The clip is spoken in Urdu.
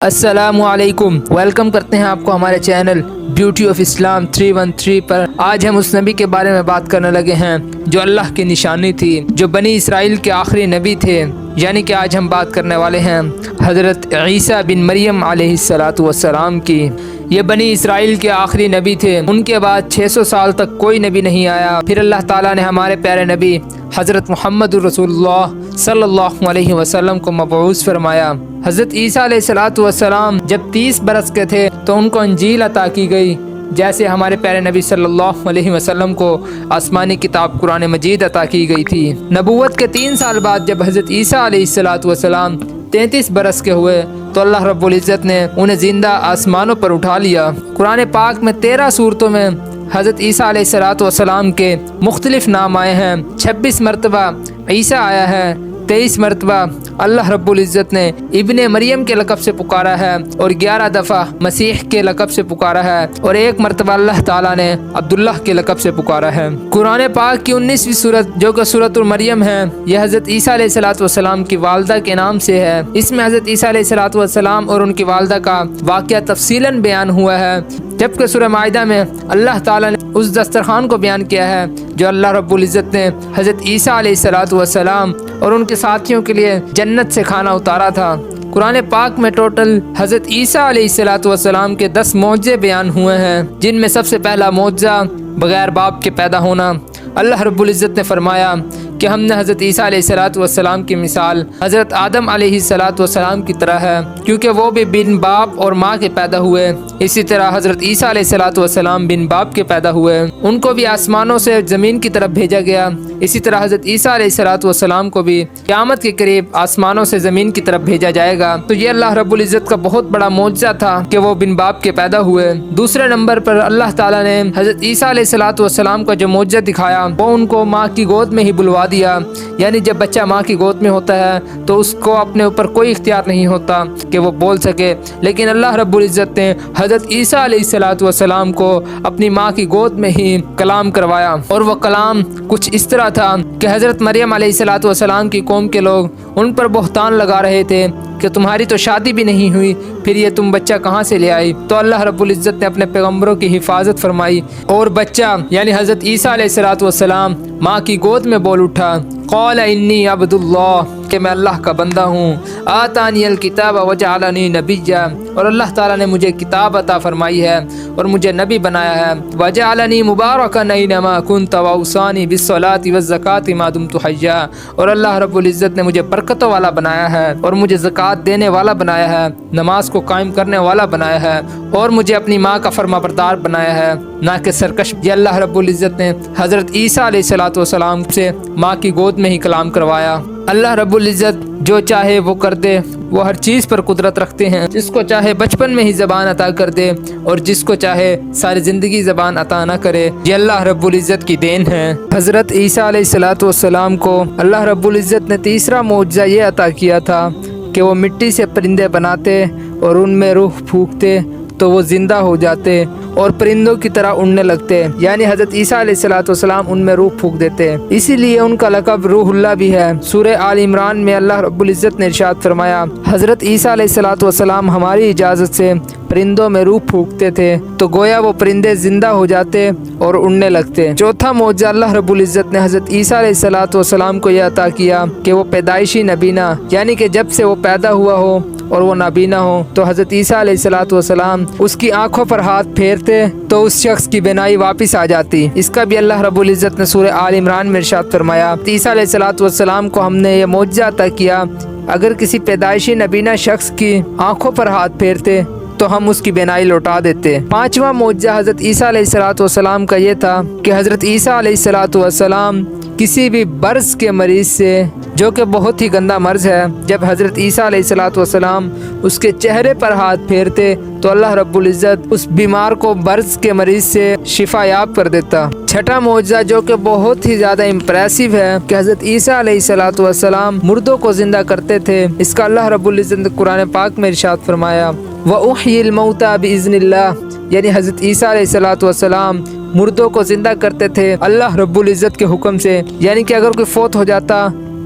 السلام علیکم، ویلکم کرتے ہیں آپ کو ہمارے چینل بیوٹی آف اسلام 313 پر۔ آج ہم اس نبی کے بارے میں بات کرنے لگے ہیں جو اللہ کی نشانی تھی، جو بنی اسرائیل کے آخری نبی تھے، یعنی کہ آج ہم بات کرنے والے ہیں حضرت عیسیٰ بن مریم علیہ السلام کی۔ یہ بنی اسرائیل کے آخری نبی تھے، ان کے بعد 600 سال تک کوئی نبی نہیں آیا۔ پھر اللہ تعالیٰ نے ہمارے پیارے نبی حضرت محمد رسول اللہ صلی اللہ علیہ وسلم کو مبعوث فرمایا۔ حضرت عیسیٰ علیہ السلام جب 30 برس کے تھے تو ان کو انجیل عطا کی گئی، جیسے ہمارے پیارے نبی صلی اللہ علیہ وسلم کو آسمانی کتاب قرآن مجید عطا کی گئی تھی۔ نبوت کے 3 سال بعد جب حضرت عیسیٰ علیہ السلام 33 برس کے ہوئے تو اللہ رب العزت نے انہیں زندہ آسمانوں پر اٹھا لیا۔ قرآن پاک میں 13 سورتوں میں حضرت عیسیٰ علیہ السلام کے مختلف نام آئے ہیں۔ 26 مرتبہ عیسیٰ آیا ہے، 23 مرتبہ اللہ رب العزت نے ابن مریم کے لقب سے پکارا ہے، اور 11 دفعہ مسیح کے لقب سے پکارا ہے، اور 1 مرتبہ اللہ تعالیٰ نے عبداللہ کے لقب سے پکارا ہے۔ قرآن پاک کی 19ویں سورت جو کہ سورۃ المریم ہے، یہ حضرت عیسیٰ علیہ السلام کی والدہ کے نام سے ہے۔ اس میں حضرت عیسیٰ علیہ السلام اور ان کی والدہ کا واقعہ تفصیلاً بیان ہوا ہے، جبکہ سورہ مائدہ میں اللہ تعالیٰ نے اس دسترخوان کو بیان کیا ہے جو اللہ رب العزت نے حضرت عیسیٰ علیہ السلام اور ان کے ساتھیوں کے لیے جنت سے کھانا اتارا تھا۔ قرآن پاک میں ٹوٹل حضرت عیسیٰ علیہ السلام کے 10 معجزے بیان ہوئے ہیں، جن میں سب سے پہلا معجزہ بغیر باپ کے پیدا ہونا۔ اللہ رب العزت نے فرمایا کہ ہم نے حضرت عیسیٰ علیہ السلام کی مثال حضرت آدم علیہ السلام کی طرح ہے، کیونکہ وہ بھی بن باپ اور ماں کے پیدا ہوئے، اسی طرح حضرت عیسیٰ علیہ السلام بن باپ کے پیدا ہوئے، ان کو بھی آسمانوں سے زمین کی طرف بھیجا گیا۔ اسی طرح حضرت عیسیٰ علیہ السلام کو بھی قیامت کے قریب آسمانوں سے زمین کی طرف بھیجا جائے گا۔ تو یہ اللہ رب العزت کا بہت بڑا معجزہ تھا کہ وہ بن باپ کے پیدا ہوئے۔ دوسرے نمبر پر اللہ تعالیٰ نے حضرت عیسیٰ علیہ السلام کا جو معجزہ دکھایا وہ ان کو ماں کی گود میں ہی بلوا دیا، یعنی جب بچہ ماں کی گود میں ہوتا ہے تو اس کو اپنے اوپر کوئی اختیار نہیں ہوتا کہ وہ بول سکے، لیکن اللہ رب العزت نے حضرت عیسیٰ علیہ السلام کو اپنی ماں کی گود میں ہی کلام کروایا، اور وہ کلام کچھ اس طرح تھا کہ حضرت مریم علیہ السلام کی قوم کے لوگ ان پر بہتان لگا رہے تھے کہ تمہاری تو شادی بھی نہیں ہوئی، پھر یہ تم بچہ کہاں سے لے آئی؟ تو اللہ رب العزت نے اپنے پیغمبروں کی حفاظت فرمائی، اور بچہ یعنی حضرت عیسیٰ علیہ السلام ماں کی گود میں بول اٹھا، قال انی عبد اللہ، کہ میں اللہ کا بندہ ہوں، آتانی الکتاب وجعلنی نبیا، اور اللہ تعالیٰ نے مجھے کتاب عطا فرمائی ہے اور مجھے نبی بنایا ہے، وجعلنی مبارکا اینما کنت واوصانی بالصلاۃ والزکاۃ ما دمت حیا، اور اللہ رب العزت نے مجھے برکتوں والا بنایا ہے اور مجھے زکوٰۃ دینے والا بنایا ہے، نماز کو قائم کرنے والا بنایا ہے، اور مجھے اپنی ماں کا فرما بردار بنایا ہے، نہ کہ سرکش۔ یہ اللہ رب العزت نے حضرت عیسیٰ علیہ السلام سے ماں کی گود میں ہی کلام کروایا۔ اللہ رب العزت جو چاہے وہ کر دے، وہ ہر چیز پر قدرت رکھتے ہیں، جس کو چاہے بچپن میں ہی زبان عطا کر دے اور جس کو چاہے ساری زندگی زبان عطا نہ کرے، یہ اللہ رب العزت کی دین ہے۔ حضرت عیسیٰ علیہ السلام کو اللہ رب العزت نے تیسرا معجزہ یہ عطا کیا تھا کہ وہ مٹی سے پرندے بناتے اور ان میں روح پھونکتے تو وہ زندہ ہو جاتے اور پرندوں کی طرح اڑنے لگتے، یعنی حضرت عیسیٰ علیہ السلام ان میں روح پھونک دیتے، اسی لیے ان کا لقب روح اللہ بھی ہے۔ سورہ آل عمران میں اللہ رب العزت نے ارشاد فرمایا، حضرت عیسیٰ علیہ السلام ہماری اجازت سے پرندوں میں روح پھونکتے تھے تو گویا وہ پرندے زندہ ہو جاتے اور اڑنے لگتے۔ چوتھا معجزہ اللہ رب العزت نے حضرت عیسیٰ علیہ السلام کو یہ عطا کیا کہ وہ پیدائشی نبینا، یعنی کہ جب سے وہ پیدا ہوا ہو اور وہ نابینا ہو تو حضرت عیسیٰ علیہ السلام اس کی آنکھوں پر ہاتھ پھیرتے تو اس شخص کی بینائی واپس آ جاتی۔ اس کا بھی اللہ رب العزت نے سورہ آل عمران میں ارشاد فرمایا، عیسیٰ علیہ السلام کو ہم نے یہ معجزہ عطا کیا، اگر کسی پیدائشی نبینا شخص کی آنکھوں پر ہاتھ پھیرتے تو ہم اس کی بینائی لوٹا دیتے۔ پانچواں معجزہ حضرت عیسیٰ علیہ السلام کا یہ تھا کہ حضرت عیسیٰ علیہ السلام کسی بھی برص کے مریض سے، جو کہ بہت ہی گندا مرض ہے، جب حضرت عیسیٰ علیہ السلام اس کے چہرے پر ہاتھ پھیرتے تو اللہ رب العزت اس بیمار کو برص کے مریض سے شفا یاب کر دیتا۔ چھٹا معجزہ جو کہ بہت ہی زیادہ امپریسو ہے کہ حضرت عیسیٰ علیہ السلام مردوں کو زندہ کرتے تھے، اس کا اللہ رب العزت نے قرآن پاک میں ارشاد فرمایا، وَأُحْيِي الْمَوْتَى بِإِذْنِ اللَّهِ، یعنی حضرت عیسیٰ علیہ السلام مردوں کو زندہ کرتے تھے اللہ رب العزت کے حکم سے، یعنی کہ اگر کوئی فوت ہو جاتا